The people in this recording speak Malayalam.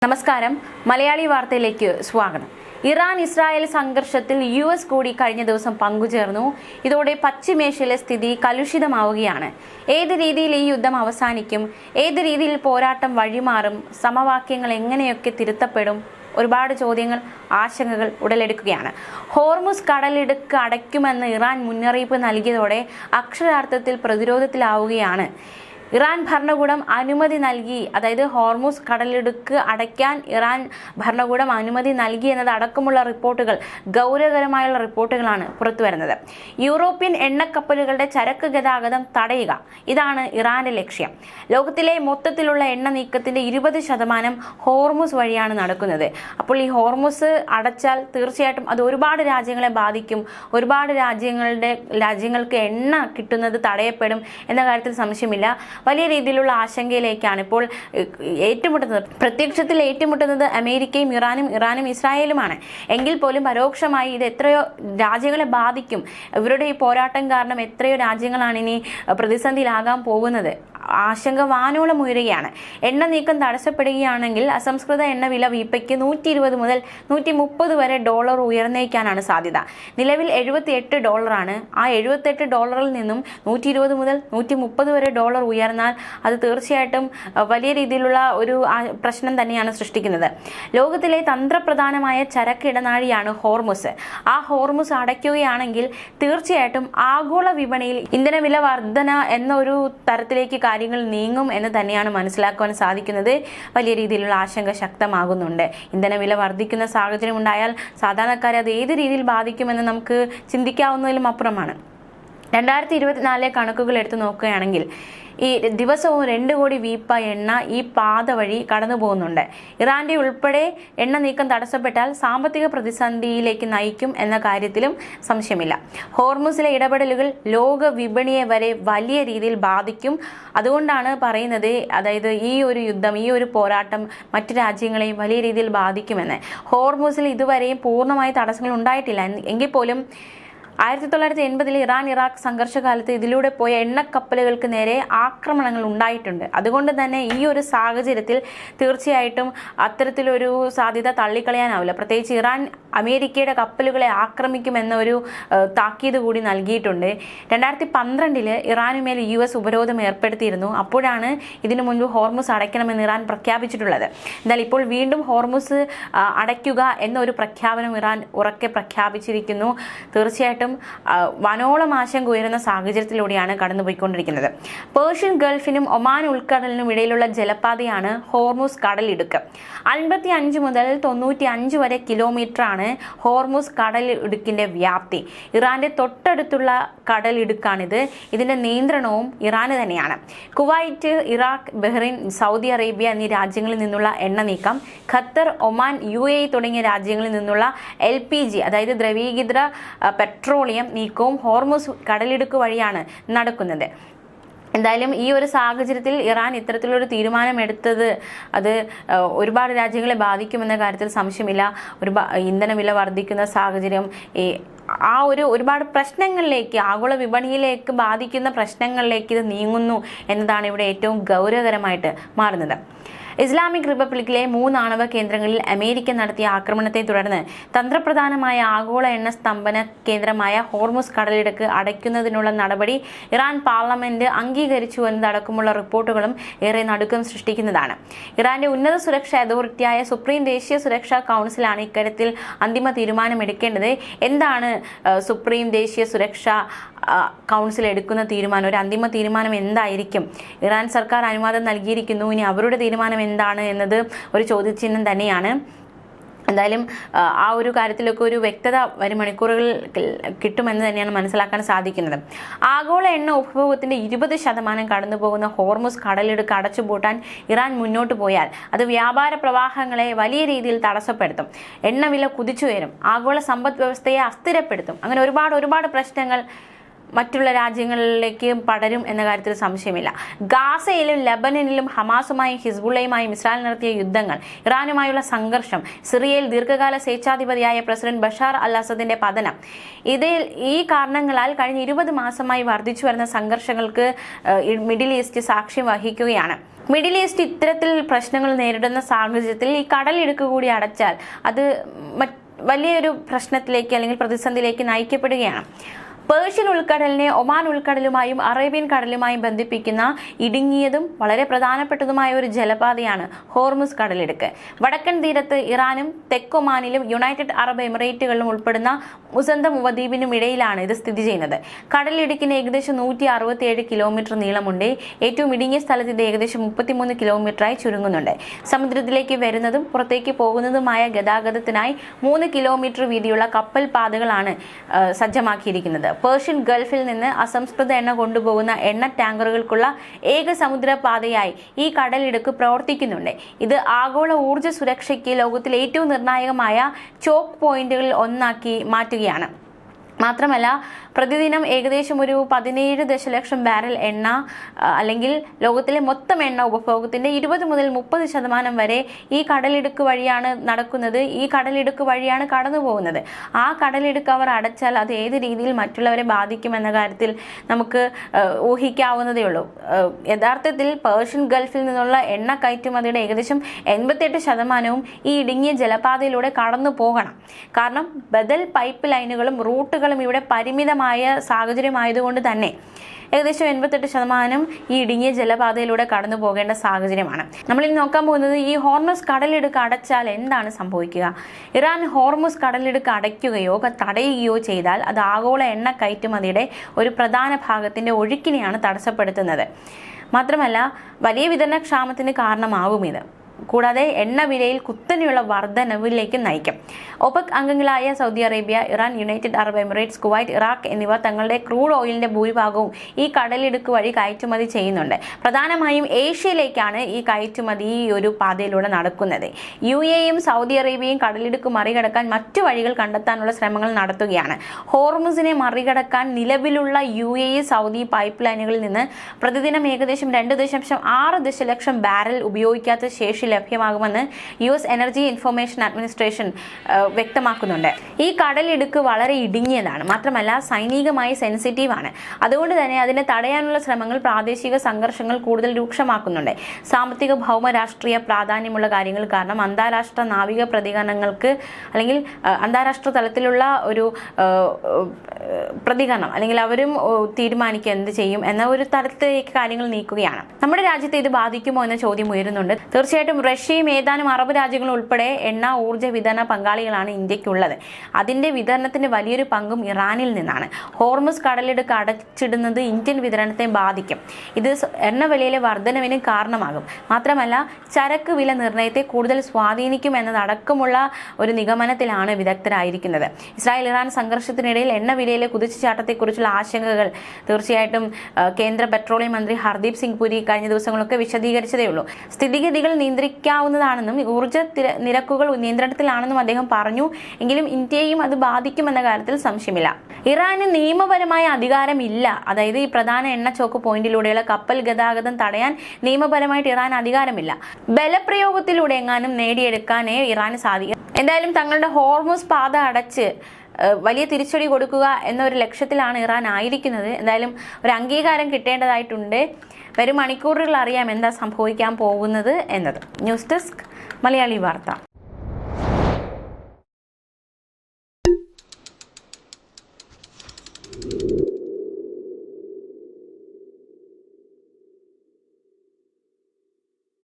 നമസ്കാരം. മലയാളി വാർത്തയിലേക്ക് സ്വാഗതം. ഇറാൻ ഇസ്രായേൽ സംഘർഷത്തിൽ US കൂടി കഴിഞ്ഞ ദിവസം പങ്കുചേർന്നു. ഇതോടെ പശ്ചിമേഷ്യയിലെ സ്ഥിതി കലുഷിതമാവുകയാണ്. ഏത് രീതിയിൽ ഈ യുദ്ധം അവസാനിക്കും, ഏത് രീതിയിൽ പോരാട്ടം വഴിമാറും, സമവാക്യങ്ങൾ എങ്ങനെയൊക്കെ തിരുത്തപ്പെടും, ഒരുപാട് ചോദ്യങ്ങൾ, ആശങ്കകൾ ഉടലെടുക്കുകയാണ്. ഹോർമുസ് കടലിടുക്ക് അടയ്ക്കുമെന്ന് ഇറാൻ മുന്നറിയിപ്പ് നൽകിയതോടെ അക്ഷരാർത്ഥത്തിൽ പ്രതിരോധത്തിലാവുകയാണ്. ഇറാൻ ഭരണകൂടം അനുമതി നൽകി, അതായത് ഹോർമുസ് കടലിടുക്ക് അടയ്ക്കാൻ ഇറാൻ ഭരണകൂടം അനുമതി നൽകി എന്നത് അടക്കമുള്ള റിപ്പോർട്ടുകൾ, ഗൗരവകരമായുള്ള റിപ്പോർട്ടുകളാണ് പുറത്തുവരുന്നത്. യൂറോപ്യൻ എണ്ണക്കപ്പലുകളുടെ ചരക്ക് ഗതാഗതം തടയുക, ഇതാണ് ഇറാന്റെ ലക്ഷ്യം. ലോകത്തിലെ മൊത്തത്തിലുള്ള എണ്ണ നീക്കത്തിന്റെ 20% ഹോർമുസ് വഴിയാണ് നടക്കുന്നത്. അപ്പോൾ ഈ ഹോർമുസ് അടച്ചാൽ തീർച്ചയായിട്ടും അത് ഒരുപാട് രാജ്യങ്ങളെ ബാധിക്കും. ഒരുപാട് രാജ്യങ്ങൾക്ക് എണ്ണ കിട്ടുന്നത് തടയപ്പെടും എന്ന കാര്യത്തിൽ സംശയമില്ല. വലിയ രീതിയിലുള്ള ആശങ്കയിലേക്കാണ് ഇപ്പോൾ ഏറ്റുമുട്ടുന്നത്. പ്രത്യക്ഷത്തിൽ ഏറ്റുമുട്ടുന്നത് അമേരിക്കയും ഇറാനും ഇസ്രായേലുമാണ്. എങ്കിൽ പോലും പരോക്ഷമായി ഇത് എത്രയോ രാജ്യങ്ങളെ ബാധിക്കും. ഇവരുടെ ഈ പോരാട്ടം കാരണം എത്രയോ രാജ്യങ്ങളാണ് ഇനി പ്രതിസന്ധിയിലാകാൻ പോകുന്നത്. ആശങ്ക വാനോളം ഉയരുകയാണ്. എണ്ണ നീക്കം തടസ്സപ്പെടുകയാണെങ്കിൽ അസംസ്കൃത എണ്ണ വില വീപ്പയ്ക്ക് $120 മുതൽ $130 വരെ ഉയർന്നേക്കാനാണ് സാധ്യത. നിലവിൽ $78. ആ $78 നിന്നും $120 മുതൽ $130 വരെ ഉയർന്നാൽ അത് തീർച്ചയായിട്ടും വലിയ രീതിയിലുള്ള ഒരു പ്രശ്നം തന്നെയാണ് സൃഷ്ടിക്കുന്നത്. ലോകത്തിലെ തന്ത്രപ്രധാനമായ ചരക്ക് ഇടനാഴിയാണ് ഹോർമുസ്. ആ ഹോർമുസ് അടയ്ക്കുകയാണെങ്കിൽ തീർച്ചയായിട്ടും ആഗോള വിപണിയിൽ ഇന്ധനവില വർധന എന്നൊരു തരത്തിലേക്ക് കാര്യങ്ങൾ നീങ്ങും എന്ന് തന്നെയാണ് മനസ്സിലാക്കുവാൻ സാധിക്കുന്നത്. വലിയ രീതിയിലുള്ള ആശങ്ക ശക്തമാകുന്നുണ്ട്. ഇന്ധനവില വർദ്ധിക്കുന്ന സാഹചര്യം ഉണ്ടായാൽ സാധാരണക്കാരെ അത് ഏത് രീതിയിൽ ബാധിക്കുമെന്ന് നമുക്ക് ചിന്തിക്കാവുന്നതിലും അപ്പുറമാണ്. 2024 കണക്കുകൾ എടുത്തു നോക്കുകയാണെങ്കിൽ ഈ ദിവസവും 2 കോടി വീപ്പ എണ്ണ ഈ പാത വഴി കടന്നു പോകുന്നുണ്ട്. ഇറാന്റെ ഉൾപ്പെടെ എണ്ണ നീക്കം തടസ്സപ്പെട്ടാൽ സാമ്പത്തിക പ്രതിസന്ധിയിലേക്ക് നയിക്കും എന്ന കാര്യത്തിലും സംശയമില്ല. ഹോർമുസിലെ ഇടപെടലുകൾ ലോക വിപണിയെ വരെ വലിയ രീതിയിൽ ബാധിക്കും. അതുകൊണ്ടാണ് പറയുന്നത്, അതായത് ഈ ഒരു യുദ്ധം, ഈ ഒരു പോരാട്ടം മറ്റു രാജ്യങ്ങളെയും വലിയ രീതിയിൽ ബാധിക്കുമെന്ന്. ഹോർമുസിൽ ഇതുവരെയും പൂർണ്ണമായി തടസ്സങ്ങൾ ഉണ്ടായിട്ടില്ല. എങ്കിൽ പോലും 1980 ഇറാൻ ഇറാഖ് സംഘർഷകാലത്ത് ഇതിലൂടെ പോയ എണ്ണക്കപ്പലുകൾക്ക് നേരെ ആക്രമണങ്ങൾ ഉണ്ടായിട്ടുണ്ട്. അതുകൊണ്ട് തന്നെ ഈ ഒരു സാഹചര്യത്തിൽ തീർച്ചയായിട്ടും അത്തരത്തിലൊരു സാധ്യത തള്ളിക്കളയാനാവില്ല. പ്രത്യേകിച്ച് ഇറാൻ അമേരിക്കയുടെ കപ്പലുകളെ ആക്രമിക്കുമെന്ന ഒരു താക്കീത് കൂടി നൽകിയിട്ടുണ്ട്. 2012 ഇറാനുമേൽ US ഉപരോധം ഏർപ്പെടുത്തിയിരുന്നു. അപ്പോഴാണ് ഇതിനു മുൻപ് ഹോർമുസ് അടയ്ക്കണമെന്ന് ഇറാൻ പ്രഖ്യാപിച്ചിട്ടുള്ളത്. എന്നാൽ ഇപ്പോൾ വീണ്ടും ഹോർമുസ് അടയ്ക്കുക എന്നൊരു പ്രഖ്യാപനം ഇറാൻ ഉറക്കെ പ്രഖ്യാപിച്ചിരിക്കുന്നു. തീർച്ചയായിട്ടും വനോളം ആശങ്ക ഉയരുന്ന സാഹചര്യത്തിലൂടെയാണ് കടന്നുപോയിക്കൊണ്ടിരിക്കുന്നത്. പേർഷ്യൻ ഗൾഫിനും ഒമാൻ ഉൾക്കടലിനും ഇടയിലുള്ള ജലപാതയാണ് ഹോർമുസ് കടലിടുക്ക്. 55 മുതൽ 95 വരെ കിലോമീറ്ററാണ് ഹോർമുസ് കടലിടുക്കിന്റെ വ്യാപ്തി. ഇറാന്റെ തൊട്ടടുത്തുള്ള കടലിടുക്കാണിത്. ഇതിന്റെ നിയന്ത്രണവും ഇറാന് തന്നെയാണ്. Kuwait, Iraq, Bahrain, Saudi Arabia എന്നീ രാജ്യങ്ങളിൽ നിന്നുള്ള എണ്ണ നീക്കം, ഖത്തർ, ഒമാൻ, UAE തുടങ്ങിയ രാജ്യങ്ങളിൽ നിന്നുള്ള LPG അതായത് ദ്രവീകൃത പെട്രോളിയം നീക്കവും ഹോർമുസ് കടലിടുക്ക് വഴിയാണ് നടക്കുന്നത്. എന്തായാലും ഈ ഒരു സാഹചര്യത്തിൽ ഇറാൻ ഇത്തരത്തിലൊരു തീരുമാനം എടുത്തത് അത് ഒരുപാട് രാജ്യങ്ങളെ ബാധിക്കുമെന്ന കാര്യത്തിൽ സംശയമില്ല. ഇന്ധനവില വർദ്ധിക്കുന്ന സാഹചര്യം ഒരുപാട് പ്രശ്നങ്ങളിലേക്ക്, ആഗോള വിപണിയിലേക്ക് ബാധിക്കുന്ന പ്രശ്നങ്ങളിലേക്ക് ഇത് നീങ്ങുന്നു എന്നതാണ് ഇവിടെ ഏറ്റവും ഗൗരവകരമായിട്ട് മാറുന്നത്. ഇസ്ലാമിക് റിപ്പബ്ലിക്കിലെ 3 ആണവ കേന്ദ്രങ്ങളിൽ അമേരിക്ക നടത്തിയ ആക്രമണത്തെ തുടർന്ന് തന്ത്രപ്രധാനമായ ആഗോള എണ്ണ സ്തംഭന കേന്ദ്രമായ ഹോർമുസ് കടലിടുക്ക് അടയ്ക്കുന്നതിനുള്ള നടപടി ഇറാൻ പാർലമെന്റ് അംഗീകരിച്ചു എന്നതടക്കമുള്ള റിപ്പോർട്ടുകളും ഏറെ നടുക്കം സൃഷ്ടിക്കുന്നതാണ്. ഇറാന്റെ ഉന്നത സുരക്ഷാ അതോറിറ്റിയായ സുപ്രീം ദേശീയ സുരക്ഷാ കൗൺസിലാണ് ഇക്കാര്യത്തിൽ അന്തിമ തീരുമാനമെടുക്കേണ്ടത്. എന്താണ് സുപ്രീം ദേശീയ സുരക്ഷാ കൗൺസിൽ എടുക്കുന്ന തീരുമാനം? ഒരു അന്തിമ തീരുമാനം എന്തായിരിക്കും? ഇറാൻ സർക്കാർ അനുവാദം നൽകിയിരിക്കുന്നു. ഇനി അവരുടെ തീരുമാനം എന്താണ് എന്നത് ഒരു ചോദ്യചിഹ്നം തന്നെയാണ്. എന്തായാലും ആ ഒരു കാര്യത്തിലൊക്കെ ഒരു വ്യക്തത വരും മണിക്കൂറുകൾ കിട്ടുമെന്ന് തന്നെയാണ് മനസ്സിലാക്കാൻ സാധിക്കുന്നത്. ആഗോള എണ്ണ ഉപഭോഗത്തിന്റെ 20% കടന്നുപോകുന്ന ഹോർമുസ് കടലിടുക്ക് അടച്ചുപൂട്ടാൻ ഇറാൻ മുന്നോട്ട് പോയാൽ അത് വ്യാപാര പ്രവാഹങ്ങളെ വലിയ രീതിയിൽ തടസ്സപ്പെടുത്തും. എണ്ണവില കുതിച്ചുയരും, ആഗോള സമ്പദ് വ്യവസ്ഥയെ അസ്ഥിരപ്പെടുത്തും. അങ്ങനെ ഒരുപാട് പ്രശ്നങ്ങൾ മറ്റുള്ള രാജ്യങ്ങളിലേക്ക് പടരും എന്ന കാര്യത്തിൽ സംശയമില്ല. ഗാസയിലും ലെബനനിലും ഹമാസുമായും ഹിസ്ബുള്ളയുമായും ഇസ്രായേൽ നടത്തിയ യുദ്ധങ്ങൾ, ഇറാനുമായുള്ള സംഘർഷം, സിറിയയിൽ ദീർഘകാല സ്വേച്ഛാധിപതിയായ പ്രസിഡന്റ് ബഷാർ അൽ അസദിന്റെ പതനം, ഈ കാരണങ്ങളാൽ കഴിഞ്ഞ 20 മാസമായി വർദ്ധിച്ചു വരുന്ന സംഘർഷങ്ങൾക്ക് മിഡിൽ ഈസ്റ്റ് സാക്ഷ്യം വഹിക്കുകയാണ്. മിഡിൽ ഈസ്റ്റ് ഇത്തരത്തിൽ പ്രശ്നങ്ങൾ നേരിടുന്ന സാഹചര്യത്തിൽ ഈ കടലിടുക്ക് കൂടി അടച്ചാൽ അത് വലിയൊരു പ്രശ്നത്തിലേക്ക് അല്ലെങ്കിൽ പ്രതിസന്ധിയിലേക്ക് നയിക്കപ്പെടുകയാണ്. പേർഷ്യൻ ഉൾക്കടലിനെ ഒമാൻ ഉൾക്കടലുമായും അറേബ്യൻ കടലുമായും ബന്ധിപ്പിക്കുന്ന ഇടുങ്ങിയതും വളരെ പ്രധാനപ്പെട്ടതുമായ ഒരു ജലപാതയാണ് ഹോർമുസ് കടലിടുക്ക്. വടക്കൻ തീരത്ത് ഇറാനും തെക്കൊമാനിലും യുണൈറ്റഡ് അറബ് എമിറേറ്റുകളിലും ഉൾപ്പെടുന്ന മുസന്തം ഉപദ്വീപിനും ഇടയിലാണ് ഇത് സ്ഥിതി ചെയ്യുന്നത്. കടലിടുക്കിന് ഏകദേശം 167 കിലോമീറ്റർ നീളമുണ്ട്. ഏറ്റവും ഇടുങ്ങിയ സ്ഥലത്ത് ഇത് ഏകദേശം 33 കിലോമീറ്ററായി ചുരുങ്ങുന്നുണ്ട്. സമുദ്രത്തിലേക്ക് വരുന്നതും പുറത്തേക്ക് പോകുന്നതുമായ ഗതാഗതത്തിനായി 3 കിലോമീറ്റർ വീതിയുള്ള കപ്പൽ പാതകളാണ് സജ്ജമാക്കിയിരിക്കുന്നത്. പേർഷ്യൻ ഗൾഫിൽ നിന്ന് അസംസ്കൃത എണ്ണ കൊണ്ടുപോകുന്ന എണ്ണ ടാങ്കറുകൾക്കുള്ള ഏക സമുദ്രപാതയായി ഈ കടലിടുക്ക് പ്രവർത്തിക്കുന്നുണ്ട്. ഇത് ആഗോള ഊർജ്ജ സുരക്ഷയ്ക്ക് ലോകത്തിലെ ഏറ്റവും നിർണായകമായ ചോക്ക് പോയിന്റുകളിൽ ഒന്നാക്കി മാറ്റുകയാണ്. മാത്രമല്ല പ്രതിദിനം ഏകദേശം ഒരു 17 ദശലക്ഷം ബാരൽ എണ്ണ അല്ലെങ്കിൽ ലോകത്തിലെ മൊത്തം എണ്ണ ഉപഭോഗത്തിന്റെ 20 മുതൽ 30% വരെ ഈ കടലിടുക്ക് വഴിയാണ് നടക്കുന്നത്. ഈ കടലിടുക്ക് വഴിയാണ് കടന്നു പോകുന്നത്. ആ കടലിടുക്ക് അവർ അടച്ചാൽ അത് ഏത് രീതിയിൽ മറ്റുള്ളവരെ ബാധിക്കുമെന്ന കാര്യത്തിൽ നമുക്ക് ഊഹിക്കാവുന്നതേ ഉള്ളൂ. യഥാർത്ഥത്തിൽ പേർഷ്യൻ ഗൾഫിൽ നിന്നുള്ള എണ്ണ കയറ്റുമതിയുടെ ഏകദേശം 88% ഈ ഇടുങ്ങിയ ജലപാതയിലൂടെ കടന്നു പോകണം. കാരണം ബദൽ പൈപ്പ് ലൈനുകളും റൂട്ടുകളും ഇവിടെ പരിമിതമായ സാഹചര്യമായതുകൊണ്ട് തന്നെ ഏകദേശം 88% ഈ ഇടുങ്ങിയ ജലപാതയിലൂടെ കടന്നു പോകേണ്ട സാഹചര്യമാണ്. നമ്മളിനി നോക്കാൻ പോകുന്നത് ഈ ഹോർമുസ് കടലിടുക്ക് അടച്ചാൽ എന്താണ് സംഭവിക്കുക. ഇറാൻ ഹോർമുസ് കടലിടുക്ക് അടയ്ക്കുകയോ തടയുകയോ ചെയ്താൽ അത് ആഗോള എണ്ണ കയറ്റുമതിയുടെ ഒരു പ്രധാന ഭാഗത്തിന്റെ ഒഴുക്കിനെയാണ് തടസ്സപ്പെടുത്തുന്നത്. മാത്രമല്ല വലിയ വിതരണക്ഷാമത്തിന് കാരണമാകും ഇത്. കൂടാതെ എണ്ണ വിലയിൽ കുത്തനെയുള്ള വർധനവിലേക്ക് നയിക്കും. ഒപെക് അംഗങ്ങളായ Saudi Arabia, Iran, United Arab Emirates, Kuwait, Iraq എന്നിവ തങ്ങളുടെ ക്രൂഡ് ഓയിലിന്റെ ഭൂരിഭാഗവും ഈ കടലിടുക്ക് വഴി കയറ്റുമതി ചെയ്യുന്നുണ്ട്. പ്രധാനമായും ഏഷ്യയിലേക്കാണ് ഈ കയറ്റുമതി ഈ ഒരു പാതയിലൂടെ നടക്കുന്നത്. UAEയും സൗദി അറേബ്യയും കടലിടുക്ക് മറികടക്കാൻ മറ്റു വഴികൾ കണ്ടെത്താനുള്ള ശ്രമങ്ങൾ നടത്തുകയാണ്. ഹോർമുസിനെ മറികടക്കാൻ നിലവിലുള്ള UAE സൗദി പൈപ്പ് ലൈനുകളിൽ നിന്ന് പ്രതിദിനം ഏകദേശം 2.6 ദശലക്ഷം ബാരൽ ഉപയോഗിക്കാത്ത ശേഷി ലഭ്യമാകുമെന്ന് US എനർജി ഇൻഫർമേഷൻ അഡ്മിനിസ്ട്രേഷൻ വ്യക്തമാക്കുന്നുണ്ട്. ഈ കടലിടുക്ക് വളരെ ഇടുങ്ങിയതാണ്. മാത്രമല്ല സൈനികമായി സെൻസിറ്റീവ് ആണ്. അതുകൊണ്ട് തന്നെ അതിനെ തടയാനുള്ള ശ്രമങ്ങൾ പ്രാദേശിക സംഘർഷങ്ങൾ കൂടുതൽ രൂക്ഷമാക്കുന്നുണ്ട്. സാമ്പത്തിക ഭൗമ രാഷ്ട്രീയ പ്രാധാന്യമുള്ള കാര്യങ്ങൾ കാരണം അന്താരാഷ്ട്ര നാവിക പ്രതികരണങ്ങൾക്ക് അല്ലെങ്കിൽ അന്താരാഷ്ട്ര തലത്തിലുള്ള ഒരു പ്രതികരണം അല്ലെങ്കിൽ അവരും തീരുമാനിക്കുക എന്ത് ചെയ്യും എന്ന ഒരു തരത്തിലേക്ക് കാര്യങ്ങൾ നീക്കുകയാണ്. നമ്മുടെ രാജ്യത്തെ ഇത് ബാധിക്കുമോ എന്ന ചോദ്യം ഉയരുന്നുണ്ട്. തീർച്ചയായിട്ടും റഷ്യയും ഏതാനും അറബ് രാജ്യങ്ങളും ഉൾപ്പെടെ എണ്ണ ഊർജ്ജ വിതരണ പങ്കാളികളാണ് ഇന്ത്യക്കുള്ളത്. അതിന്റെ വിതരണത്തിന്റെ വലിയൊരു പങ്കും ഇറാനിൽ നിന്നാണ്. ഹോർമുസ് കടലിടുക്ക് അടച്ചിടുന്നത് ഇന്ത്യൻ വിതരണത്തെ ബാധിക്കും. ഇത് എണ്ണ വിലയിലെ വർധനവിന് കാരണമാകും. മാത്രമല്ല ചരക്ക് വില നിർണ്ണയത്തെ കൂടുതൽ സ്വാധീനിക്കും എന്നതടക്കമുള്ള ഒരു നിഗമനത്തിലാണ് വിദഗ്ധരായിരിക്കുന്നത്. ഇസ്രായേൽ ഇറാൻ സംഘർഷത്തിനിടയിൽ എണ്ണ വിലയിലെ കുതിച്ചുചാട്ടത്തെക്കുറിച്ചുള്ള ആശങ്കകൾ തീർച്ചയായിട്ടും കേന്ദ്ര പെട്രോളിയം മന്ത്രി ഹർദീപ് സിംഗ് പുരി കഴിഞ്ഞ ദിവസങ്ങളൊക്കെ വിശദീകരിച്ചതേ ഉള്ളൂ. സ്ഥിതിഗതികൾ നിയന്ത്രിക്കാവുന്നതാണെന്നും ഊർജ്ജ നിരക്കുകൾ നിയന്ത്രണത്തിലാണെന്നും അദ്ദേഹം പറഞ്ഞു. എങ്കിലും ഇന്ത്യയും അത് ബാധിക്കുമെന്ന കാര്യത്തിൽ സംശയമില്ല. ഇറാന് നിയമപരമായ അധികാരമില്ല. അതായത് ഈ പ്രധാന എണ്ണ ചോക്ക് പോയിന്റിലൂടെയുള്ള കപ്പൽ ഗതാഗതം തടയാൻ നിയമപരമായിട്ട് ഇറാൻ അധികാരമില്ല. ബലപ്രയോഗത്തിലൂടെ എങ്ങാനും നേടിയെടുക്കാനേ ഇറാന് സാധിക്കും. എന്തായാലും തങ്ങളുടെ ഹോർമുസ് പാത അടച്ച് വലിയ തിരിച്ചടി കൊടുക്കുക എന്നൊരു ലക്ഷ്യത്തിലാണ് ഇറാൻ ആയിരിക്കുന്നത്. എന്തായാലും ഒരു അംഗീകാരം കിട്ടേണ്ടതായിട്ടുണ്ട്. വരും മണിക്കൂറുകൾ അറിയാം എന്താ സംഭവിക്കാൻ പോകുന്നത് എന്നത്. ന്യൂസ് ഡെസ്ക് മലയാളി വാർത്ത.